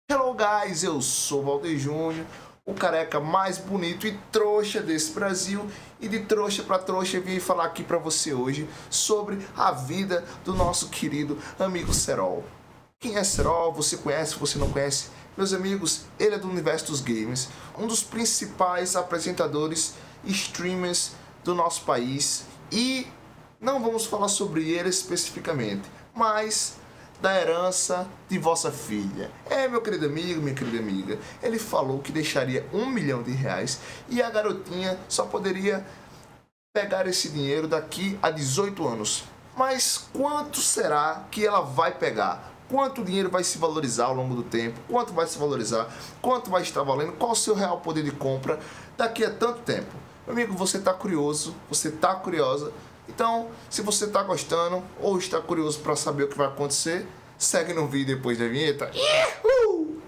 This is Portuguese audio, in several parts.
Hello guys, eu sou o Valdir Júnior, o careca mais bonito e trouxa desse Brasil. E de trouxa para trouxa eu vim falar aqui para você hoje sobre a vida do nosso querido amigo Serol. Quem é Serol? Você conhece, você não conhece? Meus amigos, ele é do universo dos games, um dos principais apresentadores e streamers do nosso país. E não vamos falar sobre ele especificamente, mas da herança de vossa filha. Meu querido amigo, minha querida amiga, ele falou que deixaria R$1 milhão e a garotinha só poderia pegar esse dinheiro daqui a 18 anos. Mas quanto será que ela vai pegar? Quanto o dinheiro vai se valorizar ao longo do tempo? Quanto vai se valorizar? Quanto vai estar valendo? Qual o seu real poder de compra daqui a tanto tempo? Meu amigo, você está curioso? Você está curiosa? Então, se você está gostando ou está curioso para saber o que vai acontecer, segue no vídeo depois da vinheta. Uhul!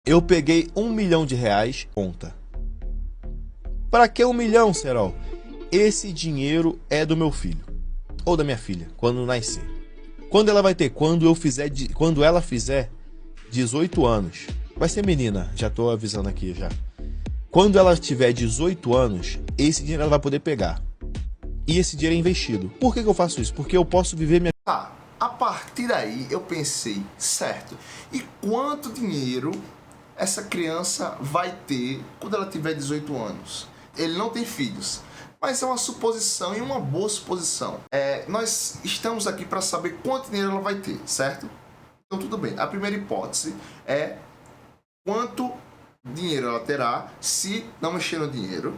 Eu peguei R$1 milhão, conta. Para que 1 milhão, Serol? Esse dinheiro é do meu filho ou da minha filha quando nascer. Quando ela vai ter? Quando ela fizer 18 anos. Vai ser menina, já tô avisando aqui já. Quando ela tiver 18 anos, esse dinheiro ela vai poder pegar. E esse dinheiro é investido. Por que eu faço isso? Porque eu posso viver minha... A partir daí eu pensei, certo, e quanto dinheiro essa criança vai ter quando ela tiver 18 anos? Ele não tem filhos, mas é uma suposição e uma boa suposição. Nós estamos aqui para saber quanto dinheiro ela vai ter, certo? Então tudo bem, a primeira hipótese é quanto dinheiro ela terá se não mexer no dinheiro,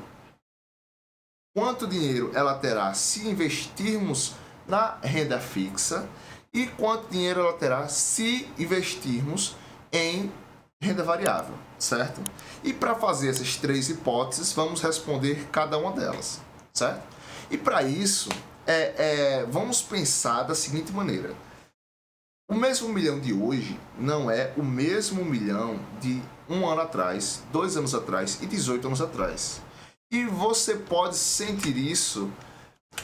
quanto dinheiro ela terá se investirmos na renda fixa e quanto dinheiro ela terá se investirmos em renda variável, certo? E para fazer essas três hipóteses, vamos responder cada uma delas, certo? E para isso, vamos pensar da seguinte maneira. O mesmo milhão de hoje não é o mesmo milhão de 1 ano atrás, 2 anos atrás e 18 anos atrás. E você pode sentir isso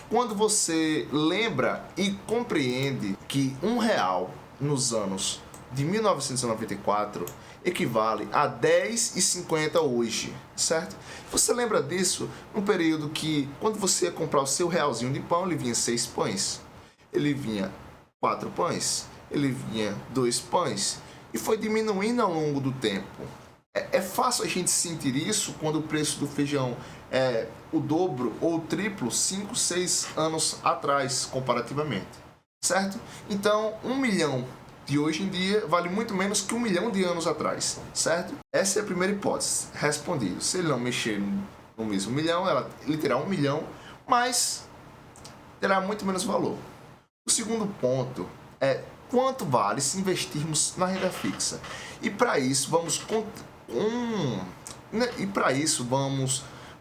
quando você lembra e compreende que R$1 nos anos de 1994 equivale a R$10,50 hoje, certo? Você lembra disso no período que, quando você ia comprar o seu realzinho de pão, ele vinha 6 pães, ele vinha 4 pães, ele vinha 2 pães, e foi diminuindo ao longo do tempo. É fácil a gente sentir isso quando o preço do feijão é o dobro ou o triplo 5, 6 anos atrás, comparativamente, certo? Então, 1 milhão de hoje em dia vale muito menos que 1 milhão de anos atrás, certo? Essa é a primeira hipótese, respondido. Se ele não mexer no mesmo milhão, ele terá 1 milhão, mas terá muito menos valor. O segundo ponto é quanto vale se investirmos na renda fixa. E para isso vamos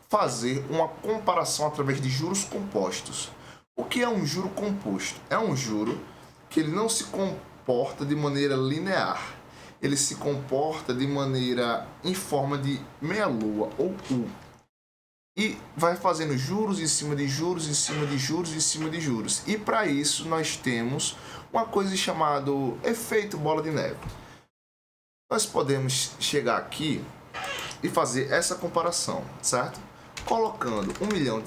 fazer uma comparação através de juros compostos. O que é um juro composto? É um juro que ele não se comporta de maneira linear. Ele se comporta de maneira em forma de meia-lua ou U. E vai fazendo juros em cima de juros, em cima de juros, em cima de juros. E para isso nós temos uma coisa chamada efeito bola de neve. Nós podemos chegar aqui e fazer essa comparação, certo? Colocando R$1 milhão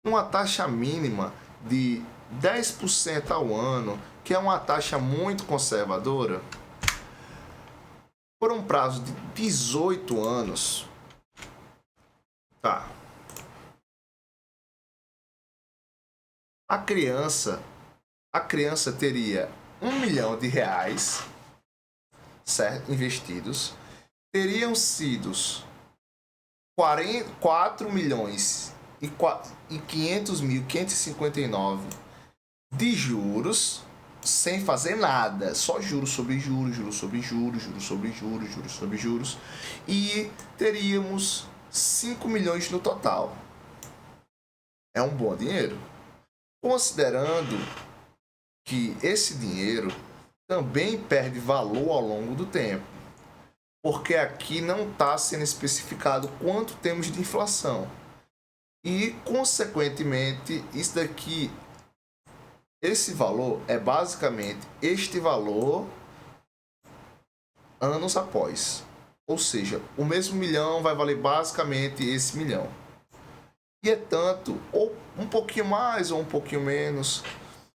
numa taxa mínima de 10% ao ano, que é uma taxa muito conservadora, por um prazo de 18 anos, a criança teria R$1 milhão, certo? Investidos, teriam sido 4 milhões e 500.559 de juros, sem fazer nada, só juros sobre juros, juros sobre juros, juros sobre juros, juros sobre juros, e teríamos 5 milhões no total. É um bom dinheiro, considerando que esse dinheiro também perde valor ao longo do tempo. porque aqui não está sendo especificado quanto temos de inflação. E, consequentemente, esse valor é basicamente este valor anos após. Ou seja, o mesmo milhão vai valer basicamente esse milhão. E é tanto, ou um pouquinho mais ou um pouquinho menos.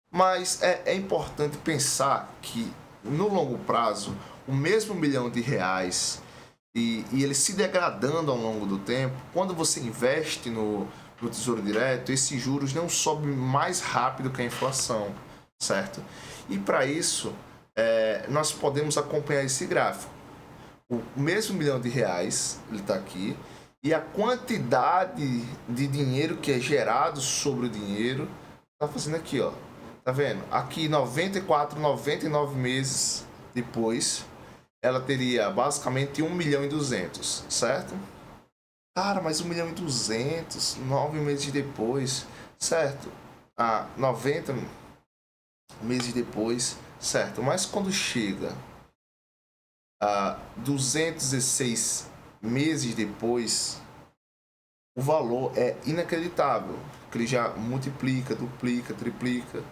Mas é importante pensar que, no longo prazo, o mesmo milhão de reais e ele se degradando ao longo do tempo, quando você investe no Tesouro Direto, esses juros não sobem mais rápido que a inflação, certo? E para isso, nós podemos acompanhar esse gráfico. O mesmo milhão de reais, ele está aqui, e a quantidade de dinheiro que é gerado sobre o dinheiro, está fazendo aqui, ó. Tá vendo? Aqui 94, 99 meses depois, ela teria basicamente 1 milhão e 200, certo? Cara, mas 1 milhão e 200, 9 meses depois, certo? 90 meses depois, certo? Mas quando chega a 206 meses depois, o valor é inacreditável, porque ele já multiplica, duplica, triplica,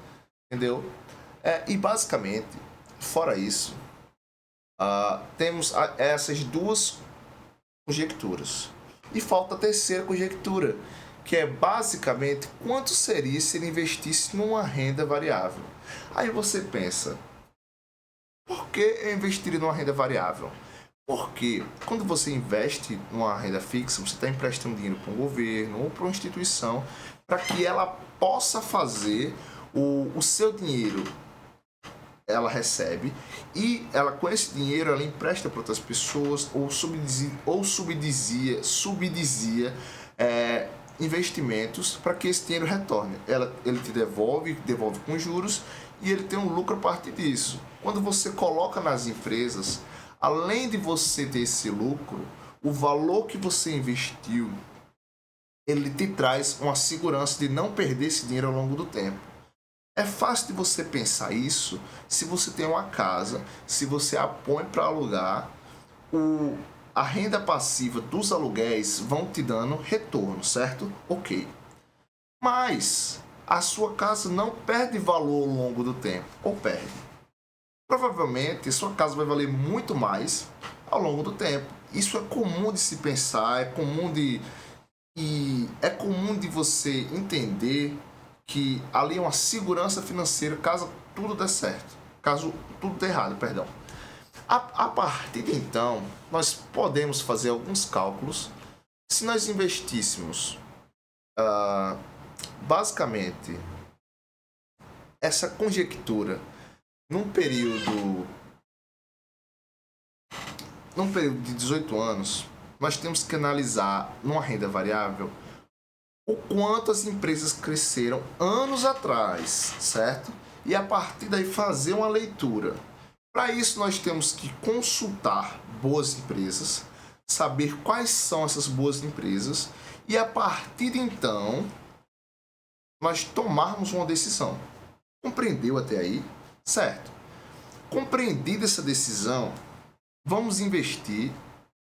entendeu? E basicamente, fora isso, temos essas duas conjecturas. E falta a terceira conjectura, que é basicamente quanto seria se ele investisse numa renda variável. Aí você pensa, por que eu investiria numa renda variável? Porque quando você investe numa renda fixa, você está emprestando dinheiro para um governo ou para uma instituição para que ela possa fazer o seu dinheiro. Ela recebe e ela, com esse dinheiro, ela empresta para outras pessoas ou subdizia investimentos para que esse dinheiro retorne. Ele te devolve com juros e ele tem um lucro a partir disso. Quando você coloca nas empresas, além de você ter esse lucro, o valor que você investiu, ele te traz uma segurança de não perder esse dinheiro ao longo do tempo. É fácil de você pensar isso se você tem uma casa, se você a põe para alugar, a renda passiva dos aluguéis vão te dando retorno, certo? Ok. Mas a sua casa não perde valor ao longo do tempo, ou perde. Provavelmente sua casa vai valer muito mais ao longo do tempo. Isso é comum de se pensar, é comum de você entender que ali é uma segurança financeira caso tudo dê certo, caso tudo dê errado, perdão. A partir de então, nós podemos fazer alguns cálculos. Se nós investíssemos basicamente essa conjectura num período de 18 anos, nós temos que analisar numa renda variável o quanto as empresas cresceram anos atrás, certo? E a partir daí fazer uma leitura. Para isso nós temos que consultar boas empresas, saber quais são essas boas empresas e a partir de então nós tomarmos uma decisão. Compreendeu até aí? Certo. Compreendida essa decisão, vamos investir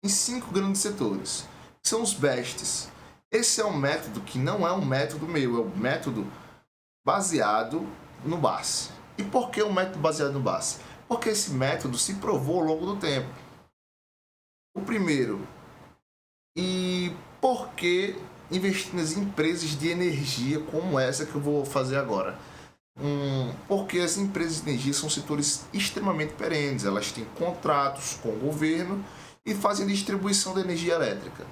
em 5 grandes setores, que são os bestes. Esse é um método que não é um método meu, é um método baseado no BAS. E por que um método baseado no BAS? Porque esse método se provou ao longo do tempo. O primeiro, e por que investir nas empresas de energia como essa que eu vou fazer agora? Porque as empresas de energia são setores extremamente perenes, elas têm contratos com o governo e fazem distribuição de energia elétrica.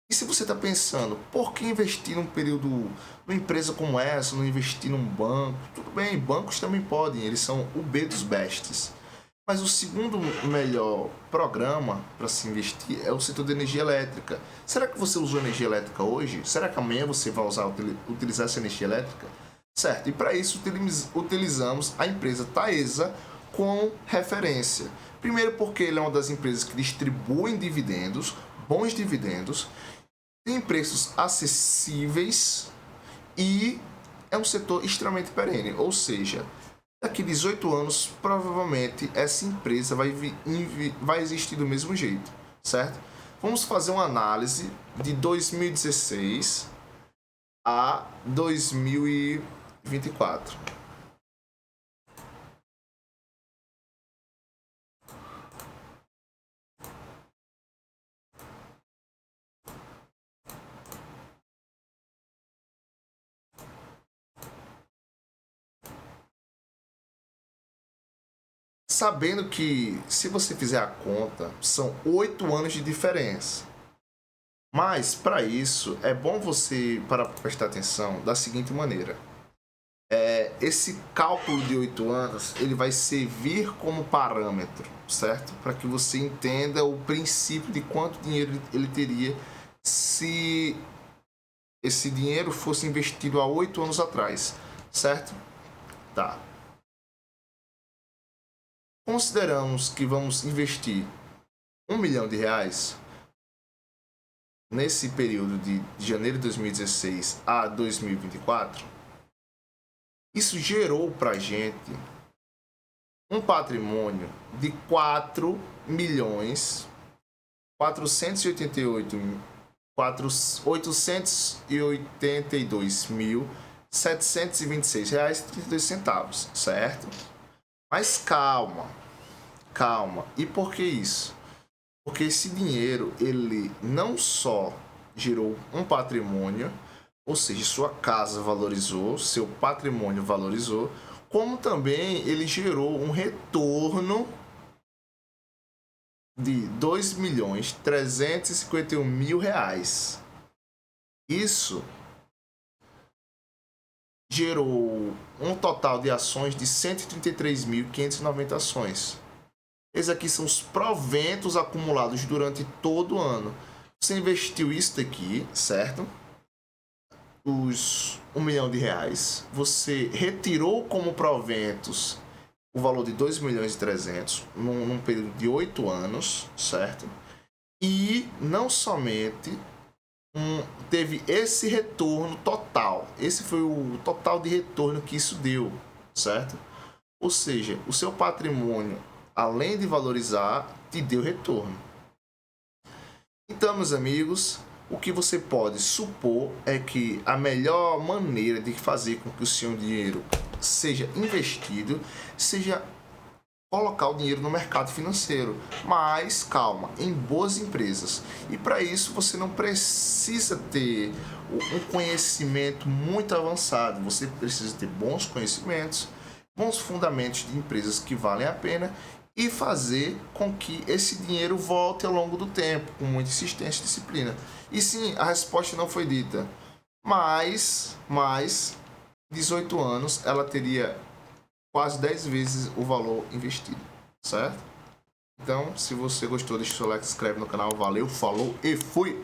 E se você está pensando, por que investir numa empresa como essa, não investir num banco? Tudo bem, bancos também podem, eles são o B dos bestes. Mas o segundo melhor programa para se investir é o setor de energia elétrica. Será que você usou energia elétrica hoje? Será que amanhã você vai utilizar essa energia elétrica? Certo, e para isso utilizamos a empresa Taesa como referência. Primeiro porque ele é uma das empresas que distribuem dividendos, bons dividendos, tem preços acessíveis e é um setor extremamente perene. Ou seja, daqui a 18 anos, provavelmente essa empresa vai existir do mesmo jeito. certo? Vamos fazer uma análise de 2016 a 2024. Sabendo que, se você fizer a conta, são 8 anos de diferença. Mas, para isso, é bom você prestar atenção da seguinte maneira. Esse cálculo de 8 anos, ele vai servir como parâmetro, certo? Para que você entenda o princípio de quanto dinheiro ele teria se esse dinheiro fosse investido há 8 anos atrás, certo? Tá. Consideramos que vamos investir R$1 milhão nesse período de janeiro de 2016 a 2024. Isso gerou para a gente um patrimônio de 4.882.726 reais e 32 centavos, certo? Mas calma. E por que isso? Porque esse dinheiro, ele não só gerou um patrimônio, ou seja, sua casa valorizou, seu patrimônio valorizou, como também ele gerou um retorno de R$2.351.000. Isso gerou um total de ações de 133.590 ações. Esses aqui são os proventos acumulados durante todo o ano. Você investiu isso daqui, certo? Os R$1 milhão. Você retirou como proventos o valor de 2.300.000 num período de 8 anos, certo? E não somente teve esse retorno total. Esse foi o total de retorno que isso deu, certo? Ou seja, o seu patrimônio, além de valorizar, te deu retorno. Então, meus amigos, o que você pode supor é que a melhor maneira de fazer com que o seu dinheiro seja investido seja colocar o dinheiro no mercado financeiro, mas calma, em boas empresas. E para isso você não precisa ter um conhecimento muito avançado, você precisa ter bons conhecimentos, bons fundamentos de empresas que valem a pena e fazer com que esse dinheiro volte ao longo do tempo, com muita insistência e disciplina. E sim, a resposta não foi dita, mas 18 anos ela teria quase 10 vezes o valor investido, certo? Então, se você gostou, deixa o seu like, se inscreve no canal, valeu, falou e fui!